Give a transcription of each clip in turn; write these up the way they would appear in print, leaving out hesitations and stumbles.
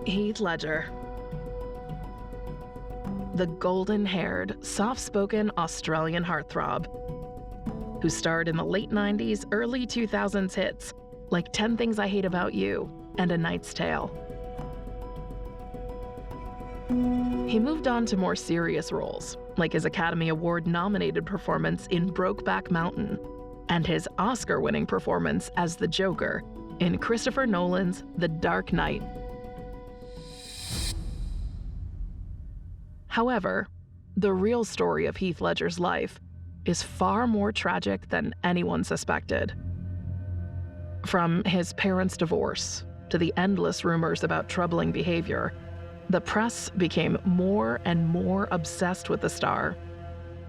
Heath Ledger. The golden-haired, soft-spoken Australian heartthrob who starred in the late 90s, early 2000s hits like 10 Things I Hate About You and A Knight's Tale. He moved on to more serious roles, like his Academy Award-nominated performance in Brokeback Mountain and his Oscar-winning performance as the Joker in Christopher Nolan's The Dark Knight. However, the real story of Heath Ledger's life is far more tragic than anyone suspected. From his parents' divorce to the endless rumors about troubling behavior, the press became more and more obsessed with the star.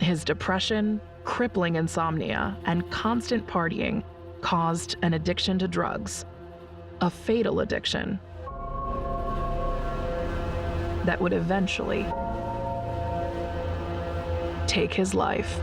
His depression, crippling insomnia, and constant partying caused an addiction to drugs, a fatal addiction that would eventually take his life.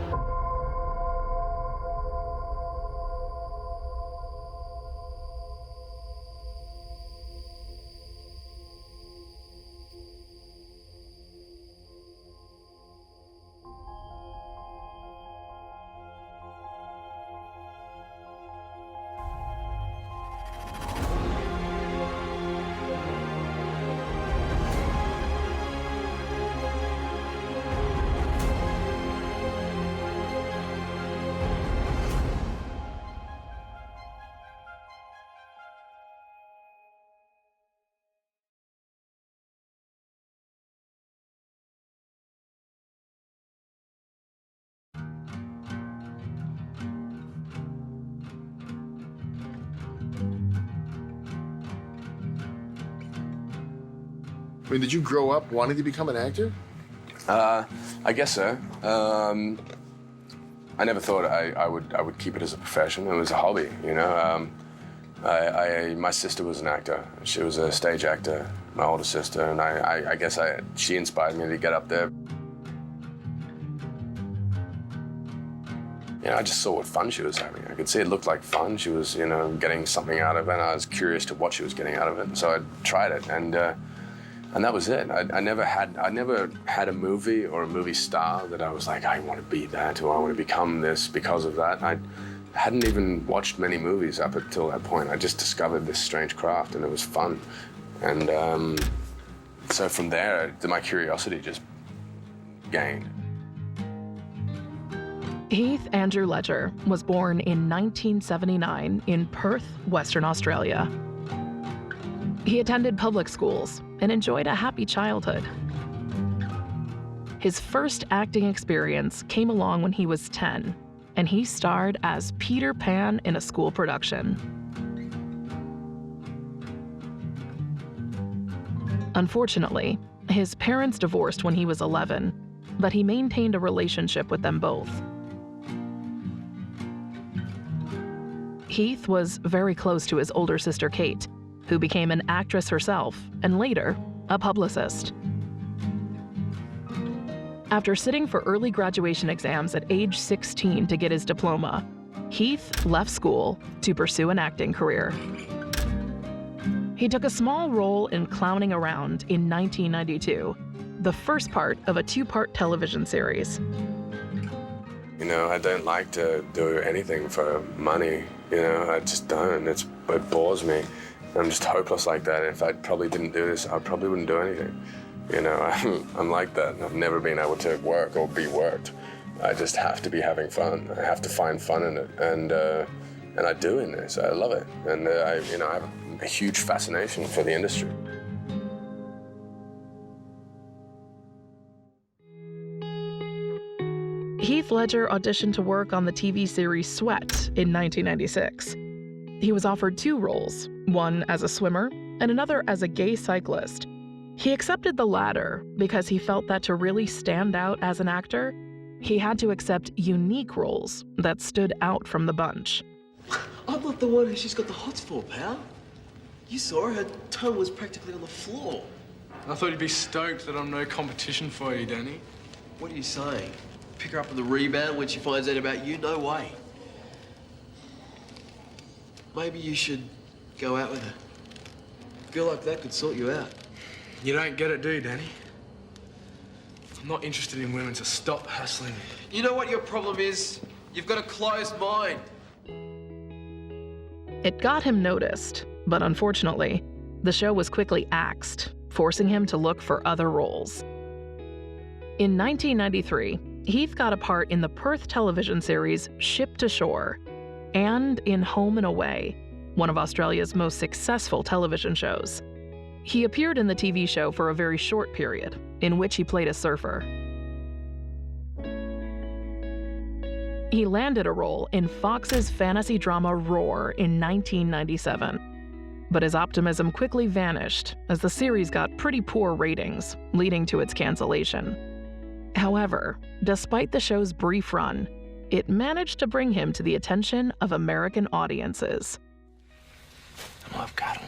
I mean, did you grow up wanting to become an actor? I guess so. I never thought I would keep it as a profession. It was a hobby, you know. My sister was an actor. She was a stage actor, my older sister, and I guess she inspired me to get up there. You know, I just saw what fun she was having. I could see it looked like fun. She was, you know, getting something out of it, and I was curious to what she was getting out of it. And so I tried it, and that was it. I never had a movie or a movie star that I was like, I want to be that, or I want to become this because of that. I hadn't even watched many movies up until that point. I just discovered this strange craft, and it was fun. And so from there, my curiosity just gained. Heath Andrew Ledger was born in 1979 in Perth, Western Australia. He attended public schools and enjoyed a happy childhood. His first acting experience came along when he was 10, and he starred as Peter Pan in a school production. Unfortunately, his parents divorced when he was 11, but he maintained a relationship with them both. Heath was very close to his older sister, Kate, who became an actress herself and later a publicist. After sitting for early graduation exams at age 16 to get his diploma, Heath left school to pursue an acting career. He took a small role in Clowning Around in 1992, the first part of a two-part television series. You know, I don't like to do anything for money. You know, I just don't. It bores me. I'm just hopeless like that. If I probably didn't do this, I probably wouldn't do anything. You know, I'm like that. I've never been able to work or be worked. I just have to be having fun. I have to find fun in it, and I do in this. I love it, and I have a huge fascination for the industry. Heath Ledger auditioned to work on the TV series Sweat in 1996. He was offered two roles, one as a swimmer and another as a gay cyclist. He accepted the latter because he felt that to really stand out as an actor, he had to accept unique roles that stood out from the bunch. I'm not the one who she's got the hots for, pal. You saw her toe was practically on the floor. I thought you'd be stoked that I'm no competition for you, Danny. What are you saying? Pick her up with the rebound when she finds out about you? No way. Maybe you should go out with her. A girl like that could sort you out. You don't get it, do you, Danny? I'm not interested in women, so stop hassling me. You know what your problem is? You've got a closed mind. It got him noticed, but unfortunately, the show was quickly axed, forcing him to look for other roles. In 1993, Heath got a part in the Perth television series Ship to Shore and in Home and Away, one of Australia's most successful television shows. He appeared in the TV show for a very short period, in which he played a surfer. He landed a role in Fox's fantasy drama Roar in 1997. But his optimism quickly vanished as the series got pretty poor ratings, leading to its cancellation. However, despite the show's brief run, it managed to bring him to the attention of American audiences. I love cattle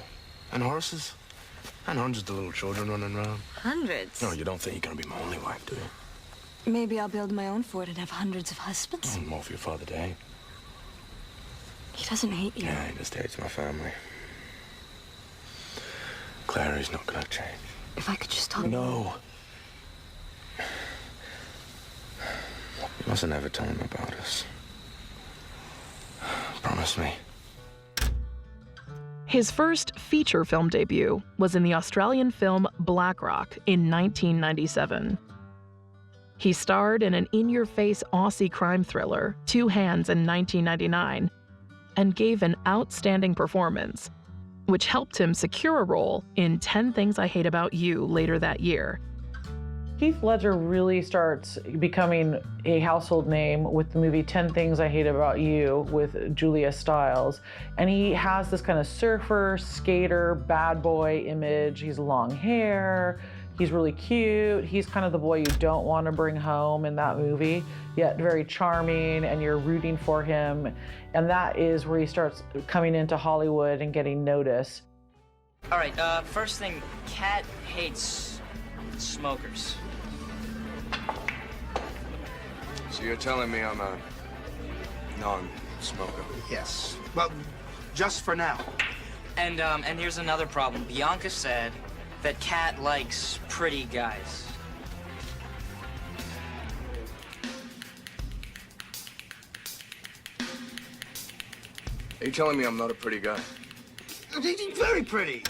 and horses and hundreds of little children running around. Hundreds? No, you don't think you're gonna be my only wife, do you? Maybe I'll build my own fort and have hundreds of husbands. More for your father to hate. He doesn't hate you. Yeah, he just hates my family. Clary's not gonna change. If I could just talk. No. You mustn't ever tell him about us. Promise me. His first feature film debut was in the Australian film Black Rock in 1997. He starred in an in-your-face Aussie crime thriller, Two Hands, in 1999, and gave an outstanding performance, which helped him secure a role in 10 Things I Hate About You later that year. Heath Ledger really starts becoming a household name with the movie 10 Things I Hate About You with Julia Stiles. And he has this kind of surfer, skater, bad boy image. He's long hair, he's really cute. He's kind of the boy you don't want to bring home in that movie, yet very charming, and you're rooting for him. And that is where he starts coming into Hollywood and getting noticed. All right, first thing, Kat hates smokers. So you're telling me I'm a non-smoker? Yes. Well, just for now. And here's another problem. Bianca said that Kat likes pretty guys. Are you telling me I'm not a pretty guy? He's very pretty.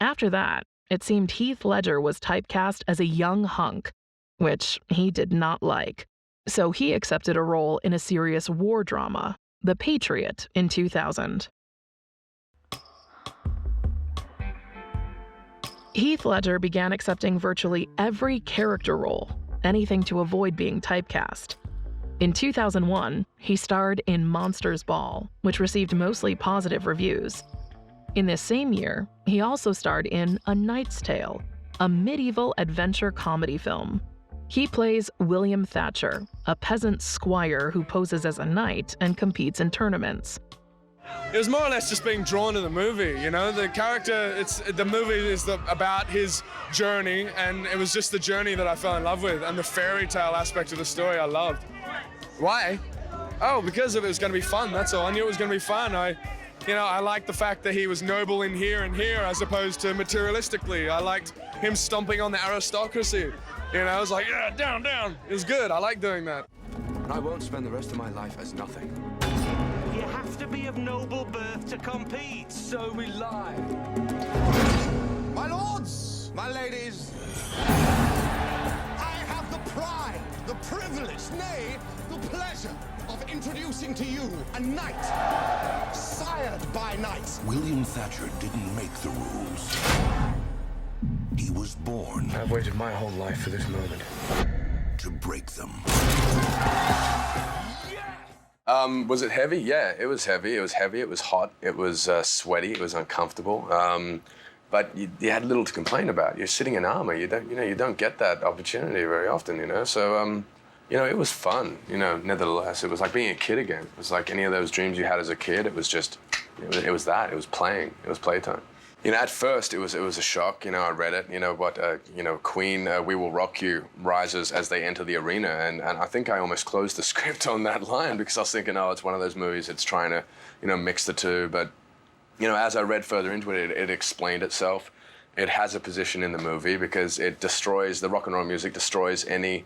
After that, it seemed Heath Ledger was typecast as a young hunk, which he did not like. So he accepted a role in a serious war drama, The Patriot, in 2000. Heath Ledger began accepting virtually every character role, anything to avoid being typecast. In 2001, he starred in Monsters Ball, which received mostly positive reviews. In this same year, he also starred in A Knight's Tale, a medieval adventure comedy film. He plays William Thatcher, a peasant squire who poses as a knight and competes in tournaments. It was more or less just being drawn to the movie, you know? The character, the movie is about his journey, and it was just the journey that I fell in love with, and the fairy tale aspect of the story I loved. Why? Oh, because it was going to be fun, that's all. I knew it was going to be fun. I liked the fact that he was noble in here and here as opposed to materialistically. I liked him stomping on the aristocracy. I was like, yeah, down, down. It was good. I like doing that. And I won't spend the rest of my life as nothing. You have to be of noble birth to compete. So we lie. My lords, my ladies, I have the pride, the privilege, nay, the pleasure of introducing to you a knight, sired by knights. William Thatcher didn't make the rules. He was born I've waited my whole life for this moment. to break them. Was it heavy? Yeah, it was heavy. It was heavy. It was hot. It was sweaty. It was uncomfortable. But you had little to complain about. You're sitting in armor. You don't get that opportunity very often. So it was fun. Nevertheless, it was like being a kid again. It was like any of those dreams you had as a kid. It was just, it was that. It was playing. It was playtime. At first it was a shock. I read it. Queen, We Will Rock You rises as they enter the arena, and I think I almost closed the script on that line because I was thinking, oh, it's one of those movies that's trying to, mix the two. But, as I read further into it, it explained itself, it has a position in the movie because it destroys, the rock and roll music destroys any,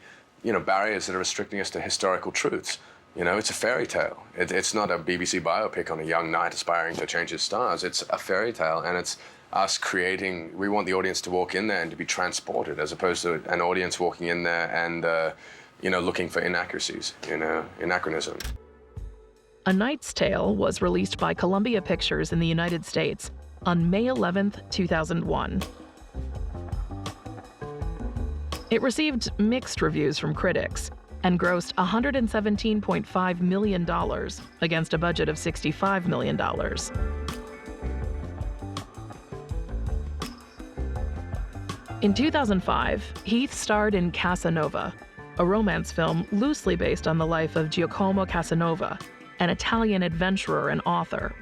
barriers that are restricting us to historical truths. It's a fairy tale. It's not a BBC biopic on a young knight aspiring to change his stars. It's a fairy tale, and it's us creating, we want the audience to walk in there and to be transported, as opposed to an audience walking in there and, looking for inaccuracies, anachronism. A Knight's Tale was released by Columbia Pictures in the United States on May 11th, 2001. It received mixed reviews from critics and grossed $117.5 million against a budget of $65 million. In 2005, Heath starred in Casanova, a romance film loosely based on the life of Giacomo Casanova, an Italian adventurer and author.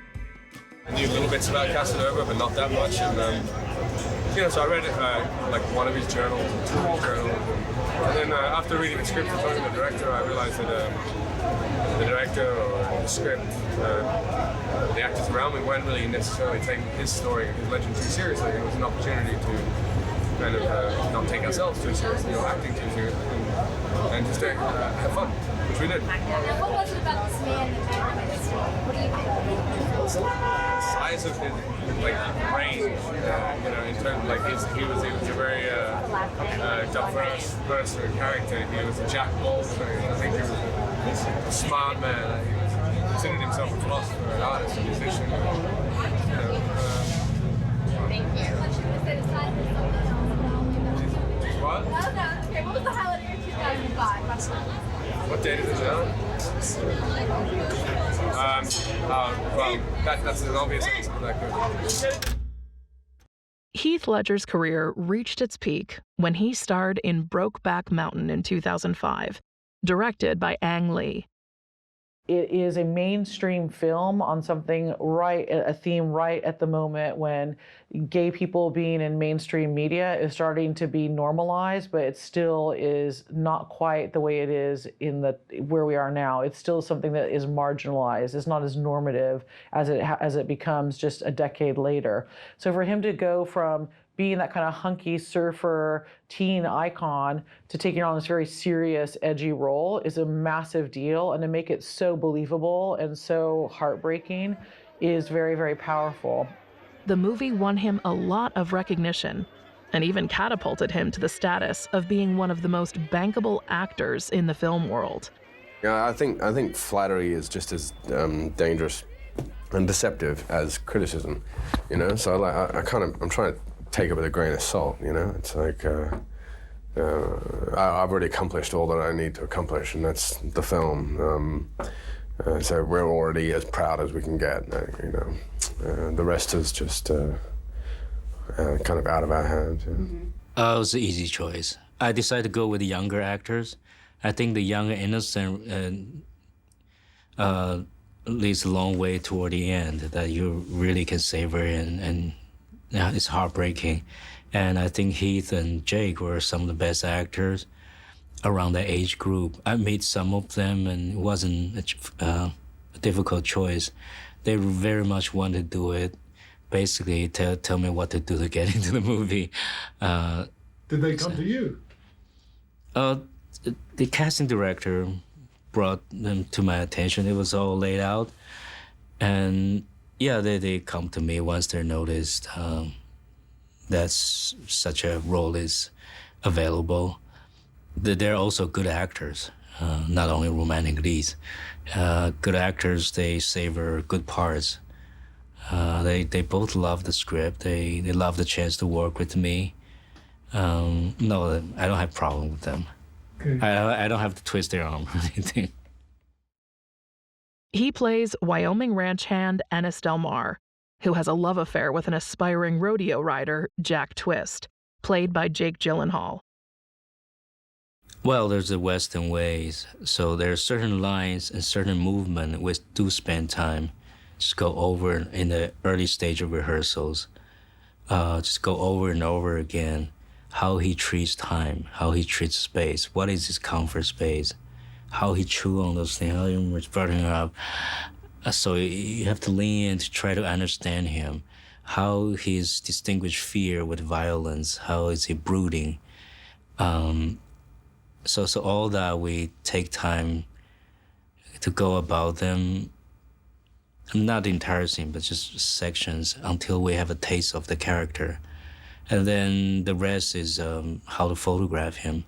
I knew little bits about Casanova, but not that much. And so I read like one of his journals, two journals, and then after reading the script and talking to the director, I realized that the director or the script, the actors around me weren't really necessarily taking his story, his legend too seriously. It was an opportunity to kind of not take ourselves too seriously or acting too seriously, and just have fun, which we did. What was it about this man that magnetic? What do you think? The size of his range, in terms of he was a very diverse person and character. He was a jack of all trades. I think he was a smart man. He considered himself a philosopher, an artist, a musician. Thank you. What? No, okay. What was the highlight of your 2005? What date is it now? Well, that's an obvious answer to that question. Heath Ledger's career reached its peak when he starred in Brokeback Mountain in 2005, directed by Ang Lee. It is a mainstream film on something a theme right at the moment when gay people being in mainstream media is starting to be normalized, but it still is not quite the way it is where we are now. It's still something that is marginalized. It's not as normative as it becomes just a decade later. So for him to go from being that kind of hunky surfer teen icon to taking on this very serious, edgy role is a massive deal, and to make it so believable and so heartbreaking is very, very powerful. The movie won him a lot of recognition and even catapulted him to the status of being one of the most bankable actors in the film world. I think flattery is just as dangerous and deceptive as criticism, So I'm trying to take it with a grain of salt, It's like I've already accomplished all that I need to accomplish, and that's the film. So we're already as proud as we can get, The rest is just kind of out of our hands. It was an easy choice. I decided to go with the younger actors. I think the young and innocent leads a long way toward the end that you really can savor and it's heartbreaking. And I think Heath and Jake were some of the best actors around that age group. I met some of them, and it wasn't a difficult choice. They very much wanted to do it, basically tell me what to do to get into the movie. Did they come to you? The casting director brought them to my attention. It was all laid out. And yeah, they come to me once they're noticed that such a role is available. They're also good actors, not only romantic leads. Good actors, they savor good parts. They both love the script. They love the chance to work with me. No, I don't have a problem with them. Okay. I don't have to twist their arm or anything. He plays Wyoming ranch hand Ennis Del Mar, who has a love affair with an aspiring rodeo rider, Jack Twist, played by Jake Gyllenhaal. Well, there's the Western ways, so there are certain lines and certain movement which do spend time. Just go over in the early stage of rehearsals. Just go over and over again how he treats time, how he treats space, what is his comfort space, how he chew on those things, how he burning up. So you have to lean in to try to understand him. how he's distinguished fear with violence, how is he brooding. So all that we take time to go about them, not the entire scene, but just sections until we have a taste of the character. And then the rest is how to photograph him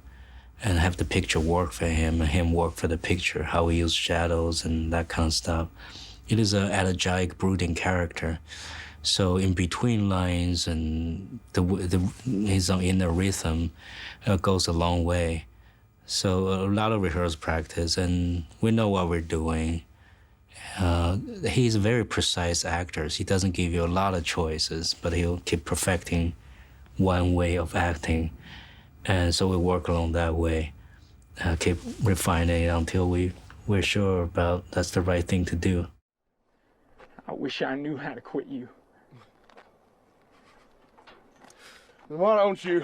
and have the picture work for him and him work for the picture, how we use shadows and that kind of stuff. It is an elegiac, brooding character. So in between lines and his inner rhythm goes a long way. So a lot of rehearsal practice, and we know what we're doing. He's a very precise actor. He doesn't give you a lot of choices, but he'll keep perfecting one way of acting. And so we work along that way, keep refining it until we're sure about that's the right thing to do. I wish I knew how to quit you. Why don't you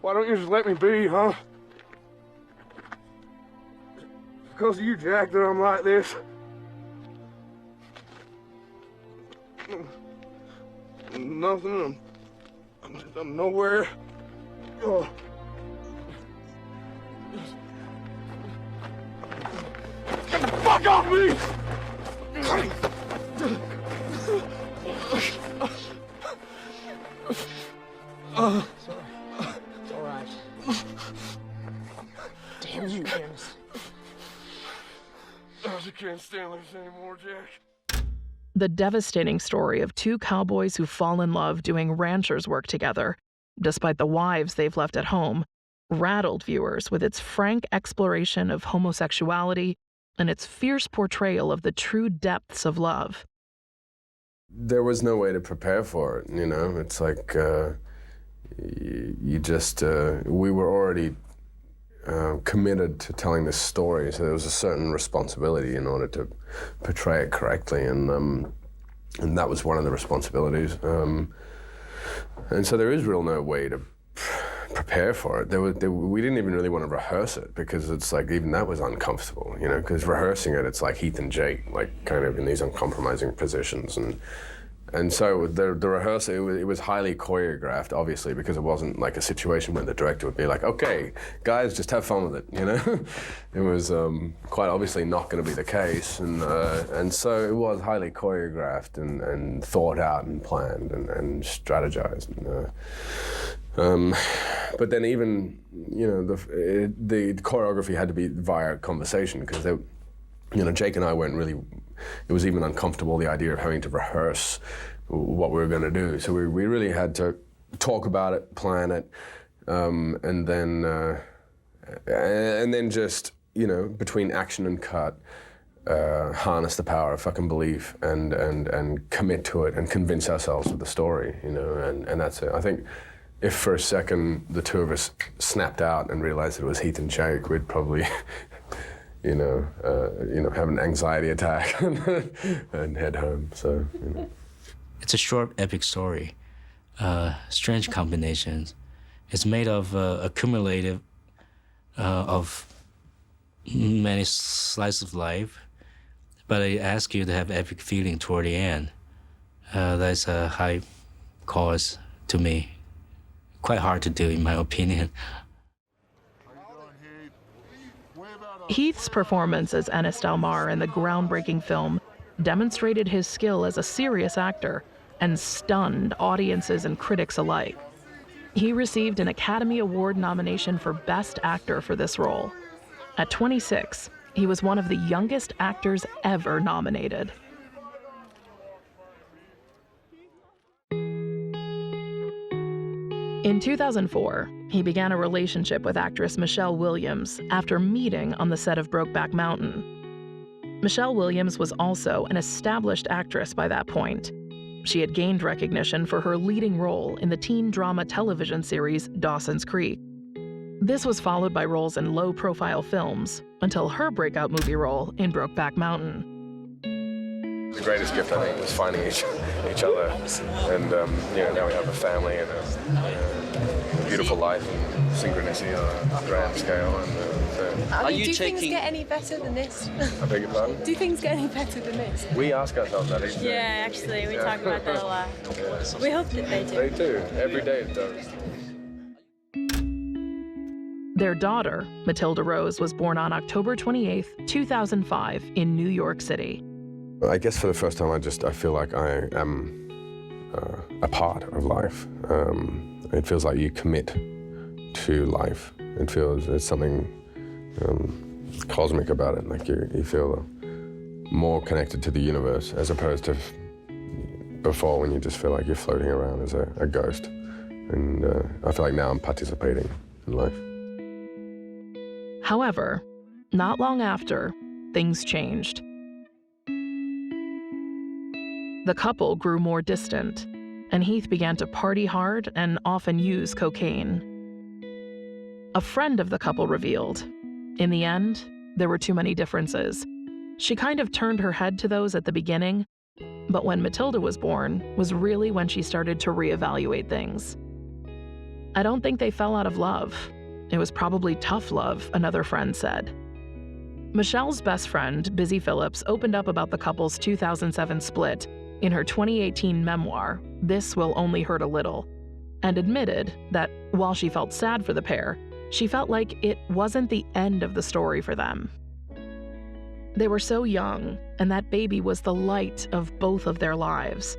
just let me be, huh? Because of you, Jack, that I'm like this. Nothing. I'm nowhere. Oh. Get the fuck off me! Sorry. It's all right. Damn you, Dennis. I can't stand this anymore, Jack. The devastating story of two cowboys who fall in love doing rancher's work together, despite the wives they've left at home, rattled viewers with its frank exploration of homosexuality and its fierce portrayal of the true depths of love. There was no way to prepare for it, you know? It's like, we were already committed to telling this story, so there was a certain responsibility in order to portray it correctly, and that was one of the responsibilities. And so there is real no way to prepare for it. We didn't even really want to rehearse it, because it's like, even that was uncomfortable, you know, because rehearsing it, it's like Heath and Jake, like kind of in these uncompromising positions, and so the rehearsal, it was highly choreographed, obviously, because it wasn't like a situation where the director would be like, okay, guys, just have fun with it, you know? It was quite obviously not going to be the case, and so it was highly choreographed and thought out and planned and strategized. But then even, you know, the choreography had to be via conversation, because you know, Jake and I weren't really, it was even uncomfortable, the idea of having to rehearse what we were going to do. So we really had to talk about it, plan it, and then just, you know, between action and cut, harness the power of fucking belief and commit to it and convince ourselves of the story, you know, and that's it. I think if for a second the two of us snapped out and realized that it was Heath and Jake, we'd probably you know, have an anxiety attack and head home. So, you know. It's a short, epic story. Strange combinations. It's made of accumulative of many slices of life, but it asks you to have epic feeling toward the end. That's a high cause to me. Quite hard to do, in my opinion. Heath's performance as Ennis Delmar in the groundbreaking film demonstrated his skill as a serious actor and stunned audiences and critics alike. He received an Academy Award nomination for Best Actor for this role. At 26, he was one of the youngest actors ever nominated. In 2004, he began a relationship with actress Michelle Williams after meeting on the set of Brokeback Mountain. Michelle Williams was also an established actress by that point. She had gained recognition for her leading role in the teen drama television series Dawson's Creek. This was followed by roles in low-profile films until her breakout movie role in Brokeback Mountain. The greatest gift, I think, was finding each other, and you know, now we have a family and a beautiful life and synchronicity on a grand scale, and So. I mean, do things get any better than this? I beg your pardon? Do things get any better than this? We ask ourselves that each day. Yeah, actually, we talk about that a lot. Yeah. We hope that they do. They do. Every day it does. Their daughter, Matilda Rose, was born on October 28, 2005, in New York City. I guess for the first time, I feel like I am a part of life. It feels like you commit to life. It feels there's something cosmic about it. Like you feel more connected to the universe as opposed to before when you just feel like you're floating around as a ghost. And I feel like now I'm participating in life. However, not long after, things changed. The couple grew more distant, and Heath began to party hard and often use cocaine. A friend of the couple revealed, in the end, there were too many differences. She kind of turned her head to those at the beginning, but when Matilda was born was really when she started to reevaluate things. I don't think they fell out of love. It was probably tough love, another friend said. Michelle's best friend, Busy Phillips, opened up about the couple's 2007 split in her 2018 memoir, This Will Only Hurt a Little, and admitted that while she felt sad for the pair, she felt like it wasn't the end of the story for them. They were so young, and that baby was the light of both of their lives.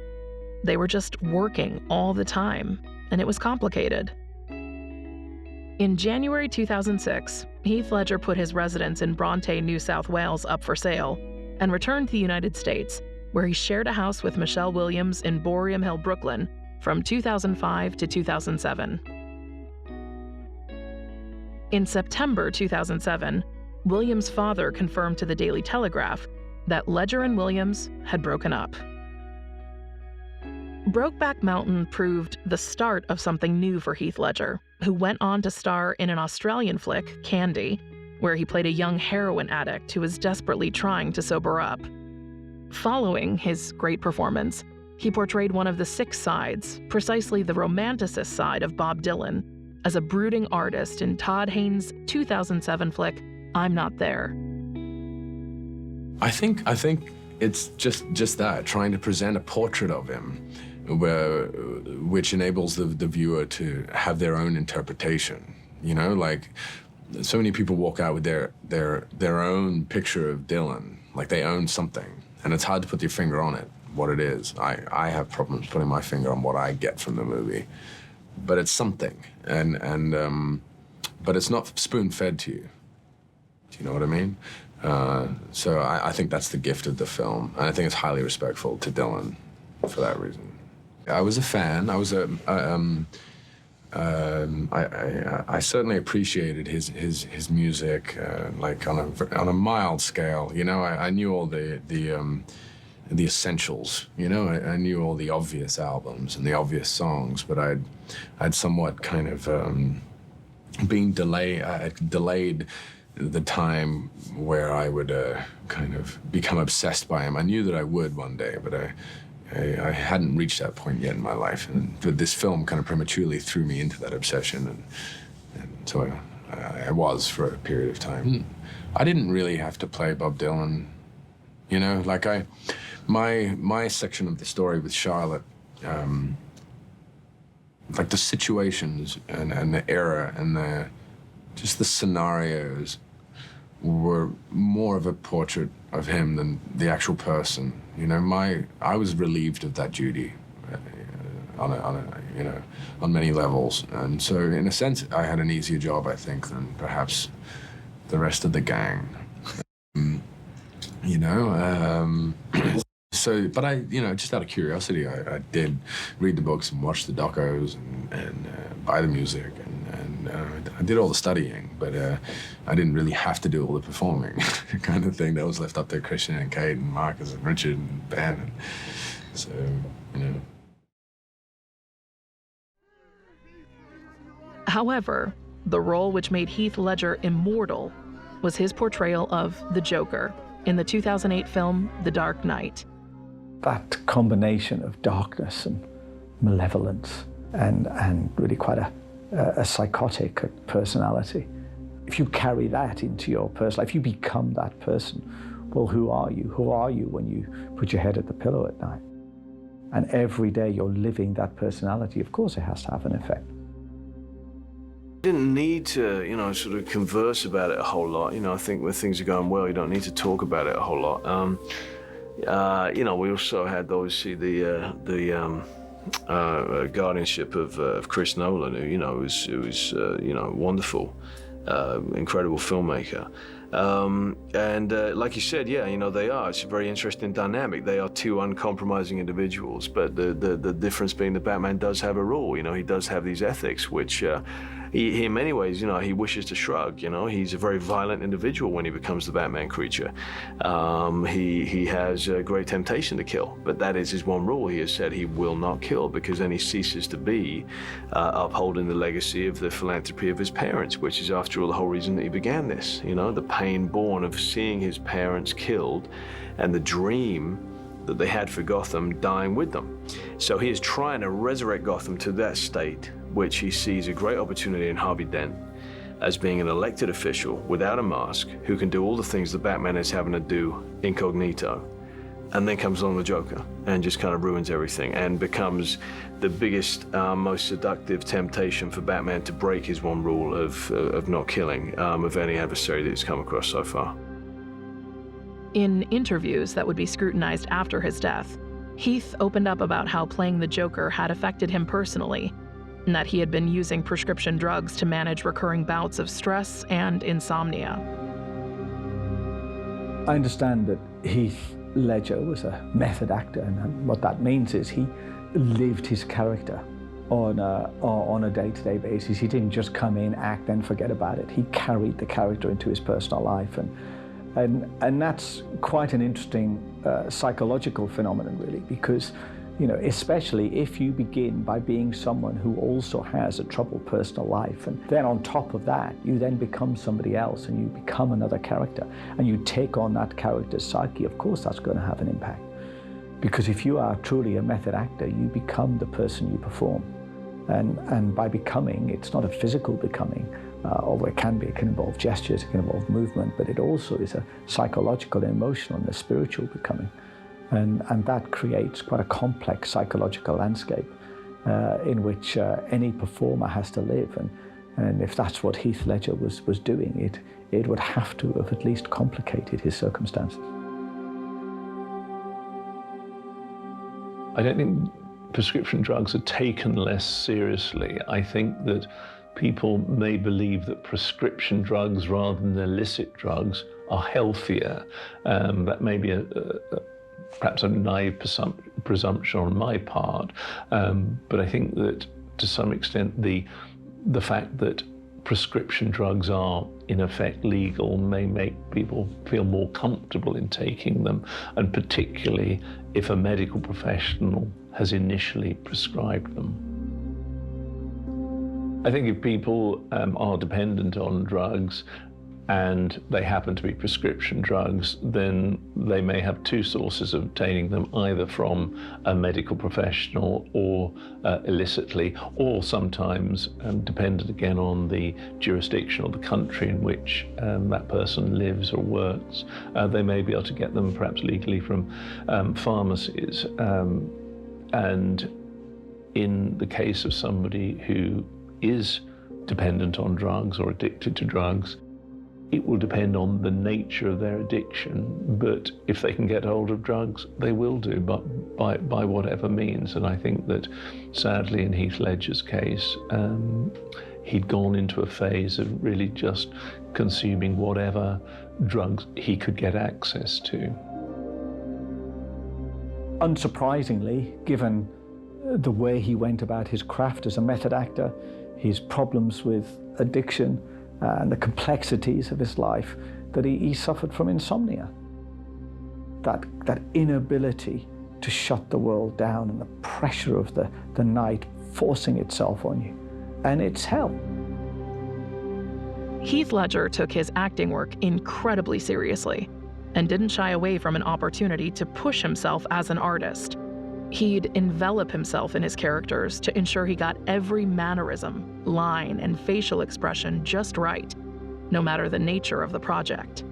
They were just working all the time, and it was complicated. In January 2006, Heath Ledger put his residence in Bronte, New South Wales up for sale and returned to the United States, where he shared a house with Michelle Williams in Boream Hill, Brooklyn, from 2005 to 2007. In September 2007, Williams' father confirmed to the Daily Telegraph that Ledger and Williams had broken up. Brokeback Mountain proved the start of something new for Heath Ledger, who went on to star in an Australian flick, Candy, where he played a young heroin addict who was desperately trying to sober up. Following his great performance, he portrayed one of the 6 sides, precisely the romanticist side of Bob Dylan, as a brooding artist in Todd Haynes' 2007 flick, I'm Not There. I think it's just that, trying to present a portrait of him which enables the viewer to have their own interpretation. You know, like so many people walk out with their own picture of Dylan, like they own something, and it's hard to put your finger on it, what it is. I have problems putting my finger on what I get from the movie, but it's something, but it's not spoon-fed to you. Do you know what I mean? So I think that's the gift of the film, and I think it's highly respectful to Dylan for that reason. I was a fan. I was I certainly appreciated his music, like on a mild scale. You know, I knew all the essentials. You know, I knew all the obvious albums and the obvious songs, but I'd somewhat kind of being delayed the time where I would kind of become obsessed by him. I knew that I would one day, but I hadn't reached that point yet in my life, and this film kind of prematurely threw me into that obsession, and so I was for a period of time. I didn't really have to play Bob Dylan, you know, like my section of the story with Charlotte, like the situations and the era and just the scenarios were more of a portrait of him than the actual person. You know, I was relieved of that duty on many levels, and so in a sense I had an easier job, I think, than perhaps the rest of the gang. You know, so, but I, you know, just out of curiosity, I did read the books and watch the docos and buy the music and I did all the studying, but I didn't really have to do all the performing kind of thing. That was left up to Christian and Kate and Marcus and Richard and Ben. And so, you know. However, the role which made Heath Ledger immortal was his portrayal of the Joker in the 2008 film The Dark Knight. That combination of darkness and malevolence and really quite a psychotic personality if you carry that into your personal life, if you become that person, well, who are you? Who are you when you put your head at the pillow at night? And every day you're living that personality, of course it has to have an effect. Didn't need to, sort of converse about it a whole lot. I think when things are going well, you don't need to talk about it a whole lot. We also had obviously the guardianship of Chris Nolan, who was wonderful, incredible filmmaker. Like you said, they are. It's a very interesting dynamic. They are two uncompromising individuals, but the difference being that Batman does have a rule. He does have these ethics, which he in many ways, he wishes to shrug. He's a very violent individual when he becomes the Batman creature. He has a great temptation to kill, but that is his one rule. He has said he will not kill, because then he ceases to be upholding the legacy of the philanthropy of his parents, which is, after all, the whole reason that he began this. The pain born of seeing his parents killed and the dream that they had for Gotham dying with them. So he is trying to resurrect Gotham to that state, which he sees a great opportunity in Harvey Dent as being an elected official without a mask who can do all the things that Batman is having to do incognito. And then comes along the Joker and just kind of ruins everything and becomes the biggest, most seductive temptation for Batman to break his one rule of not killing of any adversary that he's come across so far. In interviews that would be scrutinized after his death, Heath opened up about how playing the Joker had affected him personally, and that he had been using prescription drugs to manage recurring bouts of stress and insomnia. I understand that Heath Ledger was a method actor, and what that means is he lived his character on a day-to-day basis. He didn't just come in, act, then forget about it. He carried the character into his personal life, and that's quite an interesting psychological phenomenon, really, because especially if you begin by being someone who also has a troubled personal life, and then on top of that, you then become somebody else and you become another character and you take on that character's psyche, of course that's going to have an impact. Because if you are truly a method actor, you become the person you perform. And by becoming, it's not a physical becoming, although it can be, it can involve gestures, it can involve movement, but it also is a psychological, emotional, and a spiritual becoming. And that creates quite a complex psychological landscape in which any performer has to live. And if that's what Heath Ledger was doing, it would have to have at least complicated his circumstances. I don't think prescription drugs are taken less seriously. I think that people may believe that prescription drugs rather than illicit drugs are healthier. That may be perhaps a naive presumption on my part, but I think that to some extent the fact that prescription drugs are in effect legal may make people feel more comfortable in taking them, and particularly if a medical professional has initially prescribed them. I think if people are dependent on drugs and they happen to be prescription drugs, then they may have two sources of obtaining them, either from a medical professional or illicitly, or sometimes dependent again on the jurisdiction or the country in which that person lives or works. They may be able to get them perhaps legally from pharmacies. And in the case of somebody who is dependent on drugs or addicted to drugs, it will depend on the nature of their addiction, but if they can get hold of drugs, they will do, but by whatever means. And I think that, sadly, in Heath Ledger's case, he'd gone into a phase of really just consuming whatever drugs he could get access to. Unsurprisingly, given the way he went about his craft as a method actor, his problems with addiction, and the complexities of his life, that he suffered from insomnia. That inability to shut the world down and the pressure of the night forcing itself on you. And it's hell. Heath Ledger took his acting work incredibly seriously and didn't shy away from an opportunity to push himself as an artist. He'd envelop himself in his characters to ensure he got every mannerism, line, and facial expression just right. no matter the nature of the project.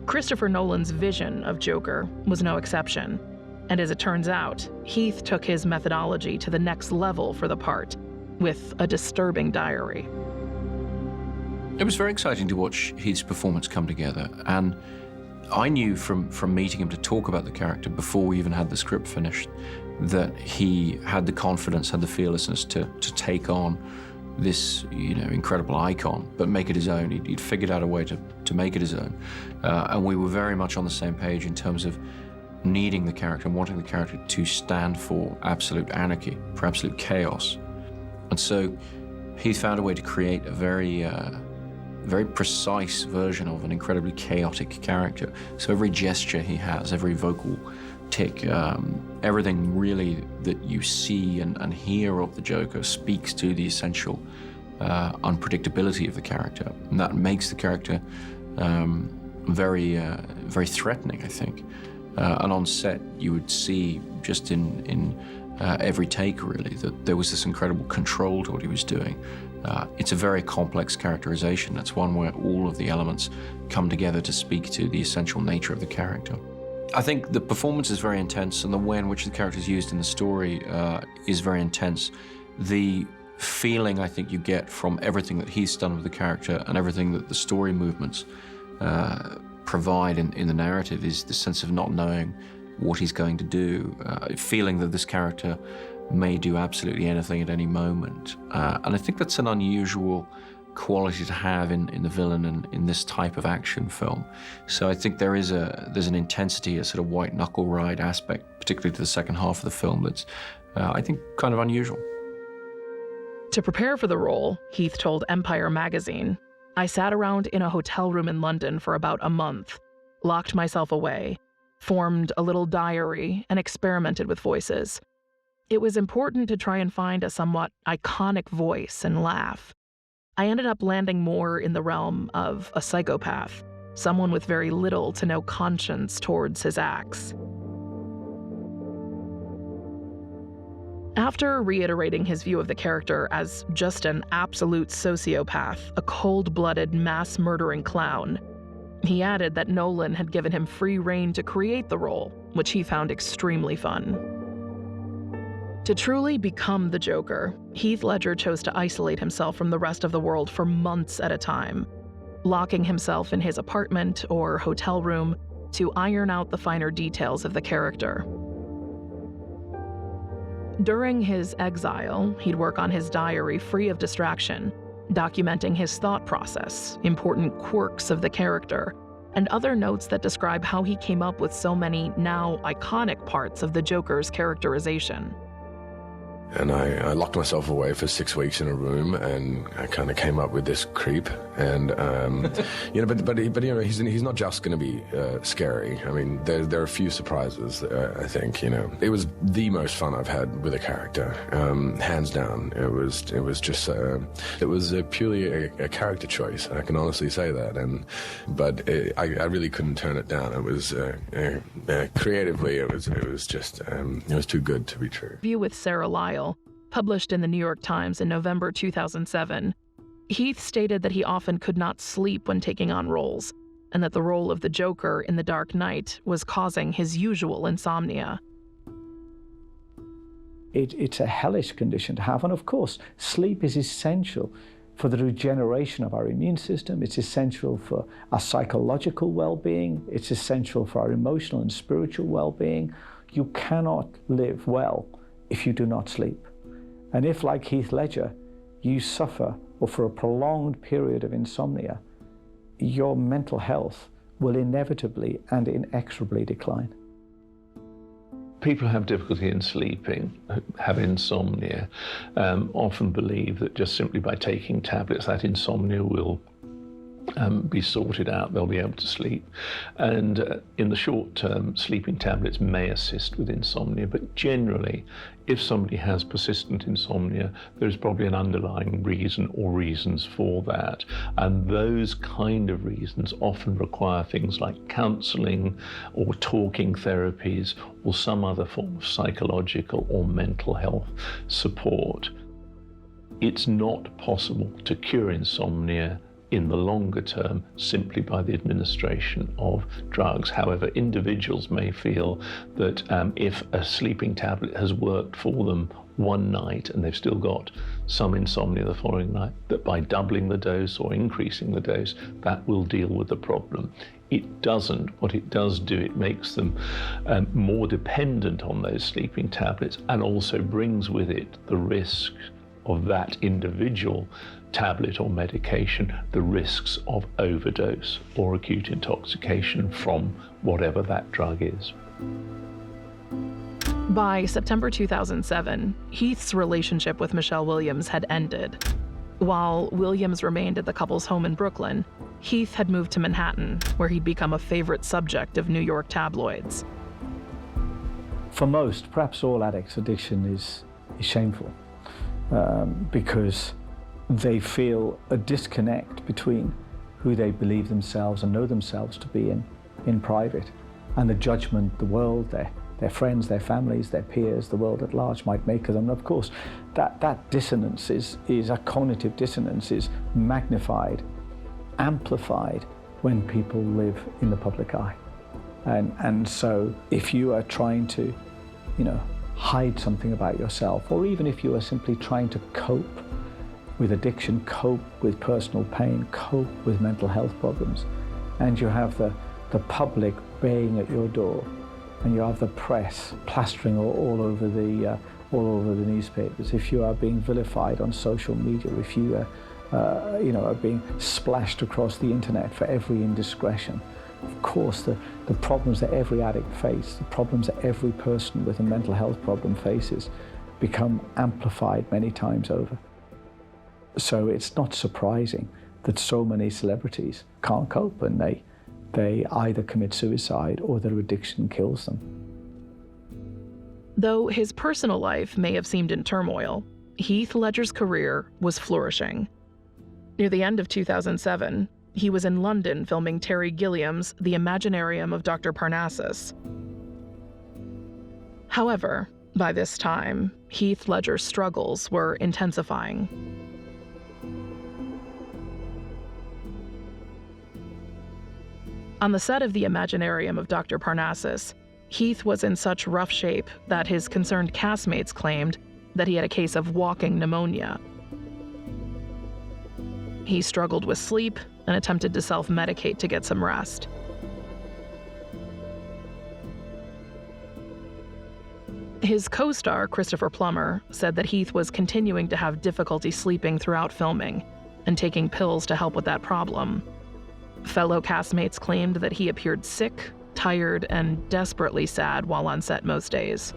Christopher Nolan's vision of Joker was no exception, and as it turns out, Heath took his methodology to the next level for the part, with a disturbing diary. It was very exciting to watch Heath's performance come together, and I knew from meeting him to talk about the character before we even had the script finished that he had the confidence, had the fearlessness to take on this, incredible icon, but make it his own. He'd figured out a way to make it his own, and we were very much on the same page in terms of needing the character and wanting the character to stand for absolute anarchy, for absolute chaos. And so Heath found a way to create a very precise version of an incredibly chaotic character. So every gesture he has, every vocal tick, everything really that you see and hear of the Joker speaks to the essential unpredictability of the character. And that makes the character very threatening, I think. And on set, you would see just in every take, really, that there was this incredible control to what he was doing. It's a very complex characterization. That's one where all of the elements come together to speak to the essential nature of the character. I think the performance is very intense, and the way in which the character is used in the story is very intense. The feeling I think you get from everything that he's done with the character and everything that the story movements provide in the narrative is the sense of not knowing what he's going to do, feeling that this character may do absolutely anything at any moment. And I think that's an unusual quality to have in the villain and in this type of action film. So I think there's an intensity, a sort of white knuckle ride aspect, particularly to the second half of the film, that's I think kind of unusual. To prepare for the role, Heath told Empire magazine, "I sat around in a hotel room in London for about a month, locked myself away, formed a little diary, and experimented with voices. It was important to try and find a somewhat iconic voice and laugh. I ended up landing more in the realm of a psychopath, someone with very little to no conscience towards his acts." After reiterating his view of the character as just an absolute sociopath, a cold-blooded, mass-murdering clown, he added that Nolan had given him free rein to create the role, which he found extremely fun. To truly become the Joker, Heath Ledger chose to isolate himself from the rest of the world for months at a time, locking himself in his apartment or hotel room to iron out the finer details of the character. During his exile, he'd work on his diary free of distraction, documenting his thought process, important quirks of the character, and other notes that describe how he came up with so many now iconic parts of the Joker's characterization. And I locked myself away for 6 weeks in a room, and I kind of came up with this creep. And but he's not just going to be scary. I mean, there are a few surprises. I think it was the most fun I've had with a character, hands down. It was just it was purely a character choice. I can honestly say that. But I really couldn't turn it down. It was creatively, it was just it was too good to be true. View with Sarah Lyle, published in the New York Times in November 2007, Heath stated that he often could not sleep when taking on roles, and that the role of the Joker in The Dark Knight was causing his usual insomnia. It's a hellish condition to have, and of course, sleep is essential for the regeneration of our immune system. It's essential for our psychological well-being. It's essential for our emotional and spiritual well-being. You cannot live well if you do not sleep. And if, like Heath Ledger, you suffer or for a prolonged period of insomnia, your mental health will inevitably and inexorably decline. People who have difficulty in sleeping, have insomnia, often believe that just simply by taking tablets, that insomnia will be sorted out, they'll be able to sleep. And in the short term, sleeping tablets may assist with insomnia, but generally, if somebody has persistent insomnia, there's probably an underlying reason or reasons for that. And those kind of reasons often require things like counseling or talking therapies or some other form of psychological or mental health support. It's not possible to cure insomnia in the longer term simply by the administration of drugs. However, individuals may feel that if a sleeping tablet has worked for them one night and they've still got some insomnia the following night, that by doubling the dose or increasing the dose, that will deal with the problem. It doesn't. What it does do, it makes them more dependent on those sleeping tablets, and also brings with it the risk of that individual tablet or medication, the risks of overdose or acute intoxication from whatever that drug is. By September 2007, Heath's relationship with Michelle Williams had ended. While Williams remained at the couple's home in Brooklyn, Heath had moved to Manhattan, where he'd become a favorite subject of New York tabloids. For most, perhaps all addicts, addiction is shameful because they feel a disconnect between who they believe themselves and know themselves to be in private, and the judgment the world, their friends, their families, their peers, the world at large might make of them. And of course, that dissonance is a cognitive dissonance, is magnified, amplified when people live in the public eye. And so if you are trying to, hide something about yourself, or even if you are simply trying to cope with addiction, cope with personal pain, cope with mental health problems, and you have the public baying at your door, and you have the press plastering all over the newspapers, if you are being vilified on social media, if you are being splashed across the internet for every indiscretion, of course the problems that every addict faces, the problems that every person with a mental health problem faces, become amplified many times over. So it's not surprising that so many celebrities can't cope, and they either commit suicide or their addiction kills them. Though his personal life may have seemed in turmoil, Heath Ledger's career was flourishing. Near the end of 2007, he was in London filming Terry Gilliam's The Imaginarium of Dr. Parnassus. However, by this time, Heath Ledger's struggles were intensifying. On the set of The Imaginarium of Dr. Parnassus, Heath was in such rough shape that his concerned castmates claimed that he had a case of walking pneumonia. He struggled with sleep and attempted to self-medicate to get some rest. His co-star, Christopher Plummer, said that Heath was continuing to have difficulty sleeping throughout filming and taking pills to help with that problem. Fellow castmates claimed that he appeared sick, tired, and desperately sad while on set most days.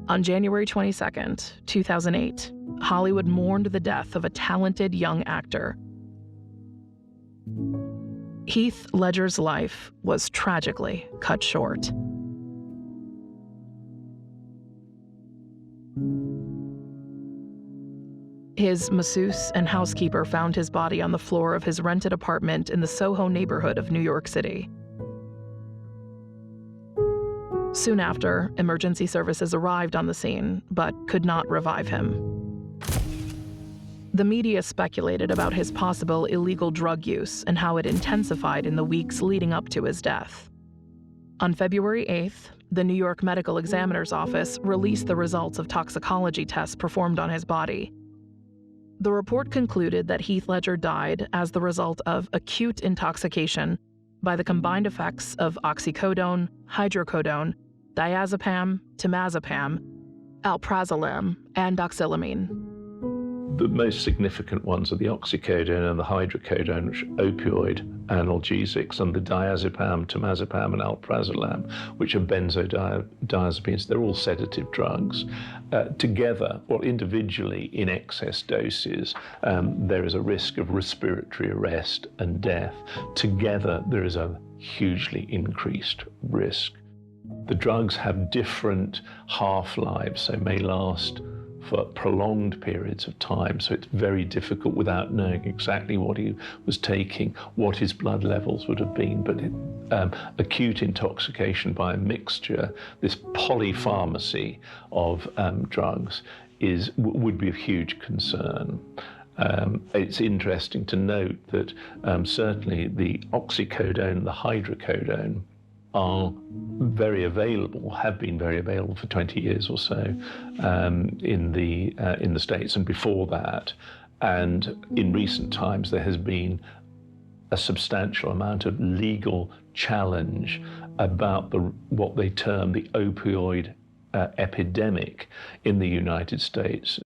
On January 22nd, 2008, Hollywood mourned the death of a talented young actor. Heath Ledger's life was tragically cut short. His masseuse and housekeeper found his body on the floor of his rented apartment in the Soho neighborhood of New York City. Soon after, emergency services arrived on the scene, but could not revive him. The media speculated about his possible illegal drug use and how it intensified in the weeks leading up to his death. On February 8th, the New York Medical Examiner's Office released the results of toxicology tests performed on his body. The report concluded that Heath Ledger died as the result of acute intoxication by the combined effects of oxycodone, hydrocodone, diazepam, temazepam, alprazolam, and doxylamine. The most significant ones are the oxycodone and the hydrocodone, which are opioid analgesics, and the diazepam, temazepam, and alprazolam, which are benzodiazepines. They're all sedative drugs. Together, or individually in excess doses, there is a risk of respiratory arrest and death. Together, there is a hugely increased risk. The drugs have different half-lives, so may last for prolonged periods of time, so it's very difficult without knowing exactly what he was taking, what his blood levels would have been. But acute intoxication by a mixture, this polypharmacy of drugs, would be of huge concern. It's interesting to note that certainly the oxycodone, the hydrocodone, are very available, have been very available for 20 years or so in the States and before that. And in recent times, there has been a substantial amount of legal challenge about what they term the opioid epidemic in the United States.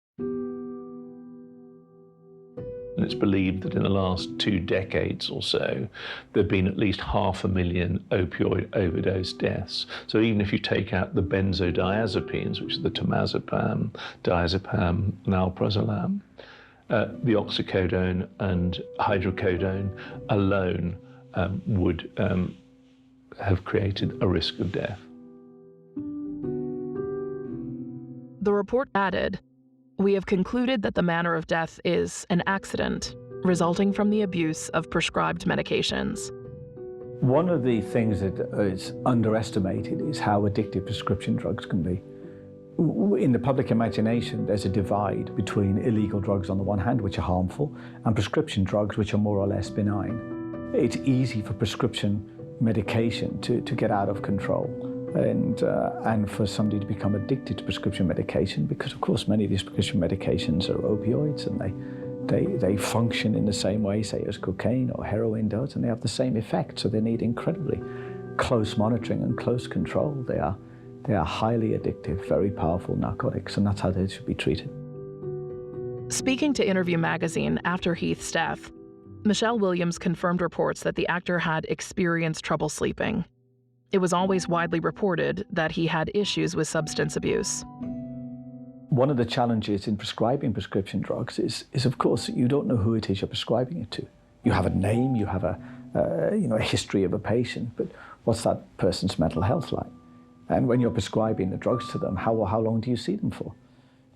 And it's believed that in the last 2 decades or so, there have been at least 500,000 opioid overdose deaths. So even if you take out the benzodiazepines, which are the temazepam, diazepam, and alprazolam, the oxycodone and hydrocodone alone would have created a risk of death. The report added, "We have concluded that the manner of death is an accident resulting from the abuse of prescribed medications." One of the things that is underestimated is how addictive prescription drugs can be. In the public imagination, there's a divide between illegal drugs on the one hand, which are harmful, and prescription drugs, which are more or less benign. It's easy for prescription medication to get out of control. And for somebody to become addicted to prescription medication, because of course many of these prescription medications are opioids, and they function in the same way, say, as cocaine or heroin does, and they have the same effect. So they need incredibly close monitoring and close control. They are highly addictive, very powerful narcotics, and that's how they should be treated. Speaking to Interview Magazine after Heath's death, Michelle Williams confirmed reports that the actor had experienced trouble sleeping. It was always widely reported that he had issues with substance abuse. One of the challenges in prescribing prescription drugs is of course, you don't know who it is you're prescribing it to. You have a name, you have a history of a patient, but what's that person's mental health like? And when you're prescribing the drugs to them, how long do you see them for?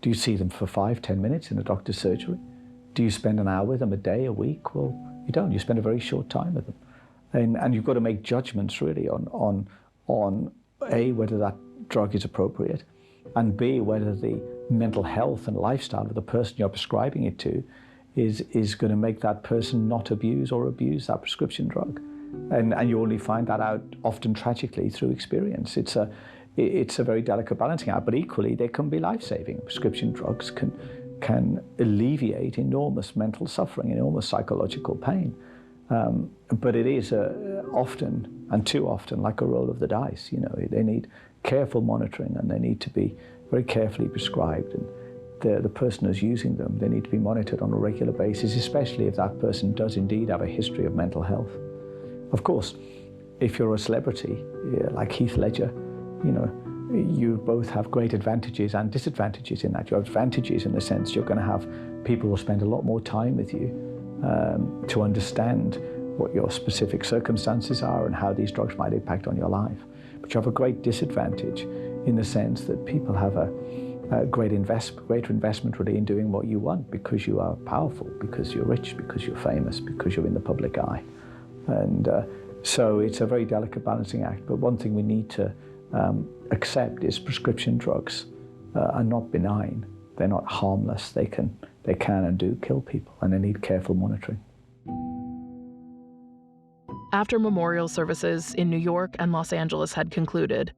Do you see them for 5-10 minutes in a doctor's surgery? Do you spend an hour with them a day, a week? Well, you don't. You spend a very short time with them. And you've got to make judgments really on A, whether that drug is appropriate, and B, whether the mental health and lifestyle of the person you're prescribing it to is going to make that person not abuse that prescription drug. And you only find that out often tragically through experience. It's a very delicate balancing act, but equally they can be life-saving. Prescription drugs can alleviate enormous mental suffering, enormous psychological pain. But it is often, and too often, like a roll of the dice. You know, they need careful monitoring, and they need to be very carefully prescribed. And the person who's using them, they need to be monitored on a regular basis, especially if that person does indeed have a history of mental health. Of course, if you're a celebrity like Heath Ledger, you know, you both have great advantages and disadvantages in that. You have advantages in the sense you're going to have people who spend a lot more time with you to understand what your specific circumstances are and how these drugs might impact on your life. But you have a great disadvantage in the sense that people have a greater investment really in doing what you want, because you are powerful, because you're rich, because you're famous, because you're in the public eye. And so it's a very delicate balancing act. But one thing we need to accept is prescription drugs are not benign. They're not harmless. They can and do kill people, and they need careful monitoring. After memorial services in New York and Los Angeles had concluded,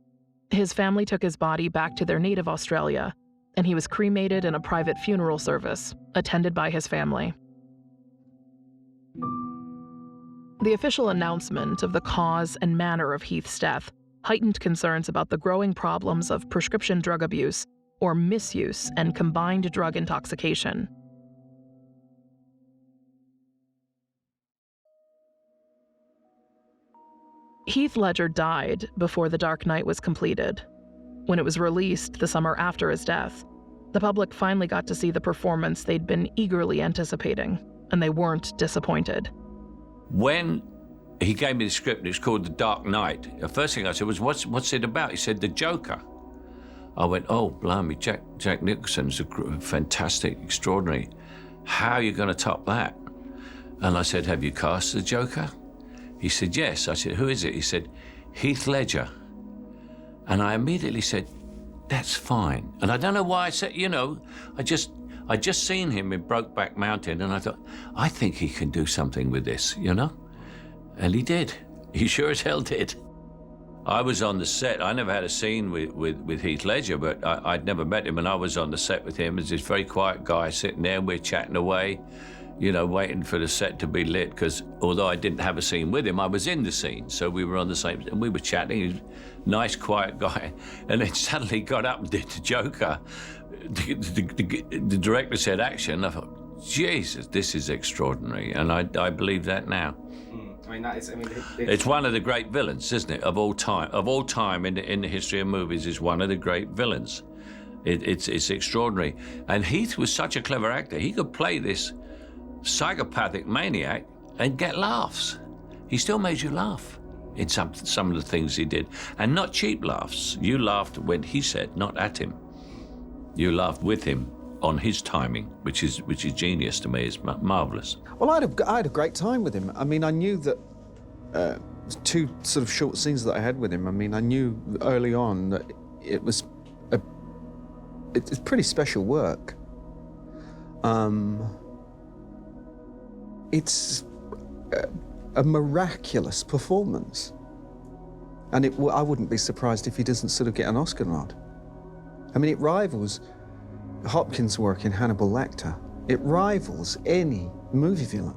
his family took his body back to their native Australia, and he was cremated in a private funeral service attended by his family. The official announcement of the cause and manner of Heath's death heightened concerns about the growing problems of prescription drug abuse, or misuse, and combined drug intoxication. Heath Ledger died before The Dark Knight was completed. When it was released the summer after his death, the public finally got to see the performance they'd been eagerly anticipating, and they weren't disappointed. When he gave me the script, it was called The Dark Knight, the first thing I said was, what's it about? He said, the Joker. I went, oh, blimey, Jack Nicholson's fantastic, extraordinary. How are you going to top that? And I said, have you cast the Joker? He said, yes. I said, who is it? He said, Heath Ledger. And I immediately said, that's fine. And I don't know why I said, you know, I just seen him in Brokeback Mountain, and I thought, I think he can do something with this, you know? And he did. He sure as hell did. I was on the set. I never had a scene with Heath Ledger, but I'd never met him, and I was on the set with him as this very quiet guy sitting there, and we're chatting away, you know, waiting for the set to be lit, because although I didn't have a scene with him, I was in the scene, so we were on the same, and we were chatting. He was a nice, quiet guy, and then suddenly got up and did the Joker. The director said action. I thought, Jesus, this is extraordinary, and I believe that now. I mean, that is, it's one of the great villains, isn't it, of all time? Of all time in the history of movies, is one of the great villains. It's extraordinary. And Heath was such a clever actor. He could play this psychopathic maniac and get laughs. He still made you laugh in some of the things he did, and not cheap laughs. You laughed when he said, not at him. You laughed with him on his timing, which is genius to me. It's marvelous. Well, I had a great time with him. I mean, I knew that two sort of short scenes that I had with him. I mean, I knew early on that it's pretty special work. It's a miraculous performance, and I wouldn't be surprised if he doesn't sort of get an Oscar nod. I mean, it rivals Hopkins' work in Hannibal Lecter. It rivals any movie villain.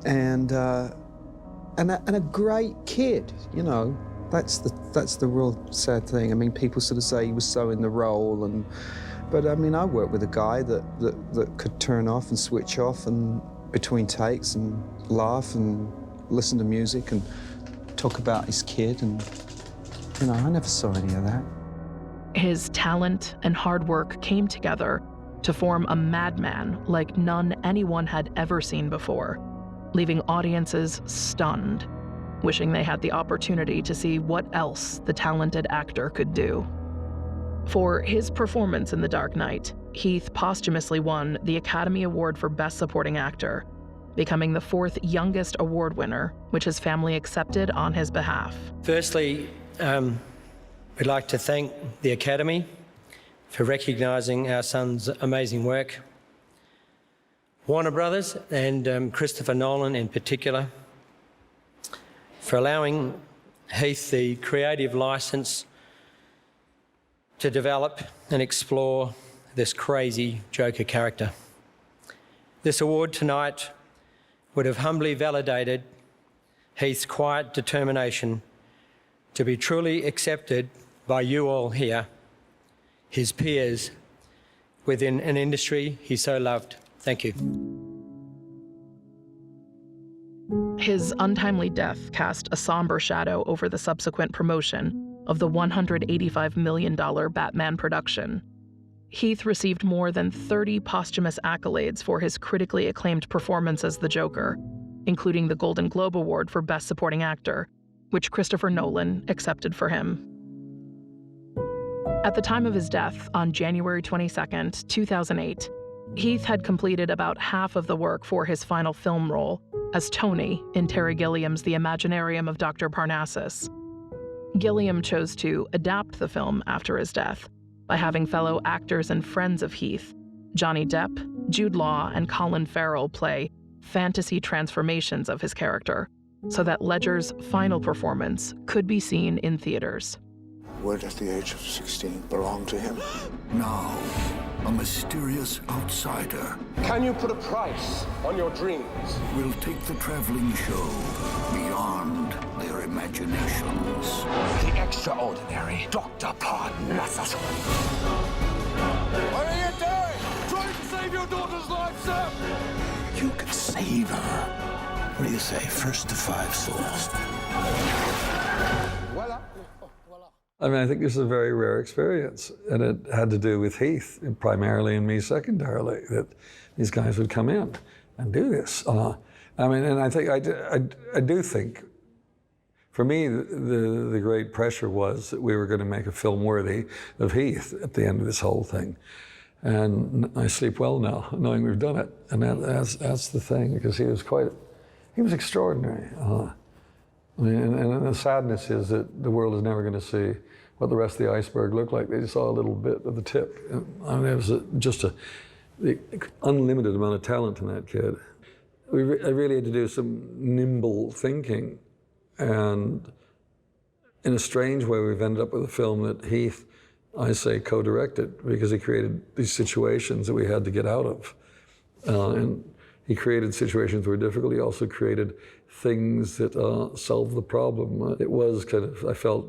And a great kid, you know. That's the real sad thing. I mean, people sort of say he was so in the role, but I mean, I worked with a guy that could turn off and switch off and between takes and laugh and listen to music and talk about his kid, and you know, I never saw any of that. His talent and hard work came together to form a madman like none anyone had ever seen before, leaving audiences stunned, wishing they had the opportunity to see what else the talented actor could do. For his performance in The Dark Knight, Heath posthumously won the Academy Award for Best Supporting Actor, becoming the 4th youngest award winner, which his family accepted on his behalf. Firstly, we'd like to thank the Academy for recognising our son's amazing work. Warner Brothers and Christopher Nolan in particular for allowing Heath the creative licence to develop and explore this crazy Joker character. This award tonight would have humbly validated Heath's quiet determination to be truly accepted by you all here, his peers, within an industry he so loved. Thank you. His untimely death cast a somber shadow over the subsequent promotion of the $185 million Batman production. Heath received more than 30 posthumous accolades for his critically acclaimed performance as the Joker, including the Golden Globe Award for Best Supporting Actor, which Christopher Nolan accepted for him. At the time of his death, on January 22, 2008, Heath had completed about half of the work for his final film role as Tony in Terry Gilliam's The Imaginarium of Dr. Parnassus. Gilliam chose to adapt the film after his death by having fellow actors and friends of Heath, Johnny Depp, Jude Law, and Colin Farrell play fantasy transformations of his character, so that Ledger's final performance could be seen in theaters. Where does the age of 16 belong to him? Now, a mysterious outsider Can you put a price on your dreams? will take the traveling show beyond their imaginations. The extraordinary Dr. Parnassus. What are you doing? Trying to save your daughter's life, sir! You could save her. What do you say? First to 5 souls. Voila. I mean, I think this is a very rare experience, and it had to do with Heath, primarily, and me secondarily, that these guys would come in and do this. I mean, and I think I do think For me, the great pressure was that we were going to make a film worthy of Heath at the end of this whole thing. And I sleep well now, knowing we've done it. And that's the thing, because he was extraordinary. And the sadness is that the world is never going to see what the rest of the iceberg looked like. They just saw a little bit of the tip. I mean, it was just the unlimited amount of talent in that kid. I really had to do some nimble thinking. And in a strange way, we've ended up with a film that Heath, I say, co-directed, because he created these situations that we had to get out of. And he created situations that were difficult. He also created things that solved the problem. It was kind of, I felt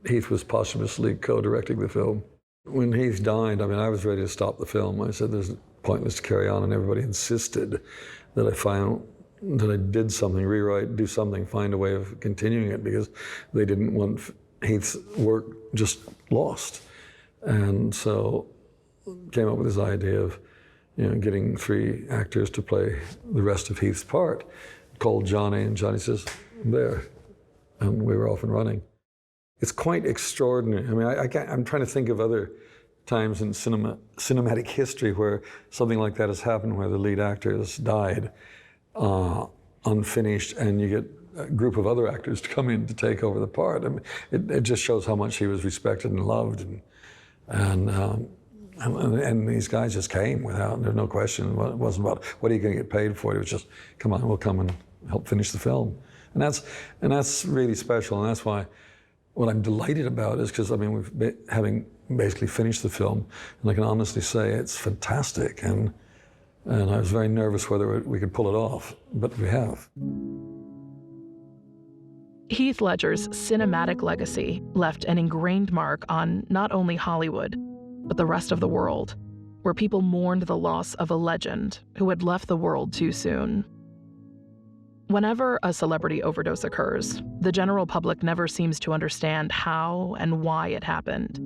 Heath was posthumously co-directing the film. When Heath died, I mean, I was ready to stop the film. I said, there's pointless to carry on, and everybody insisted that I did something, rewrite, do something, find a way of continuing it, because they didn't want Heath's work just lost. And so came up with this idea of, getting 3 actors to play the rest of Heath's part. Called Johnny, and Johnny says, I'm there. And we were off and running. It's quite extraordinary. I mean, I'm trying to think of other times in cinematic history where something like that has happened, where the lead actor has died unfinished, and you get a group of other actors to come in to take over the part. I mean, it just shows how much he was respected and loved, and these guys just came without, there's no question. It wasn't about what are you going to get paid for. It was just, come on, we'll come and help finish the film, and that's really special. And that's why what I'm delighted about is because, I mean, having basically finished the film, and I can honestly say it's fantastic. And I was very nervous whether we could pull it off, but we have. Heath Ledger's cinematic legacy left an ingrained mark on not only Hollywood, but the rest of the world, where people mourned the loss of a legend who had left the world too soon. Whenever a celebrity overdose occurs, the general public never seems to understand how and why it happened.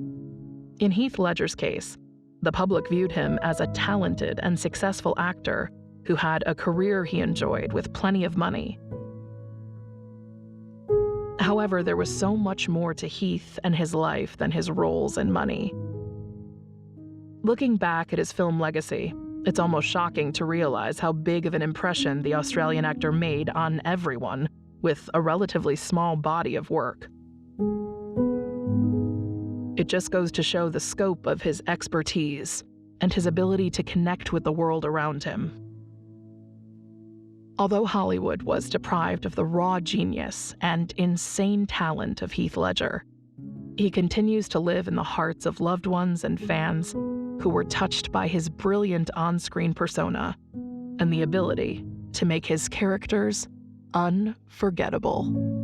In Heath Ledger's case, the public viewed him as a talented and successful actor who had a career he enjoyed with plenty of money. However, there was so much more to Heath and his life than his roles and money. Looking back at his film legacy, it's almost shocking to realize how big of an impression the Australian actor made on everyone with a relatively small body of work. It just goes to show the scope of his expertise and his ability to connect with the world around him. Although Hollywood was deprived of the raw genius and insane talent of Heath Ledger, he continues to live in the hearts of loved ones and fans who were touched by his brilliant on-screen persona and the ability to make his characters unforgettable.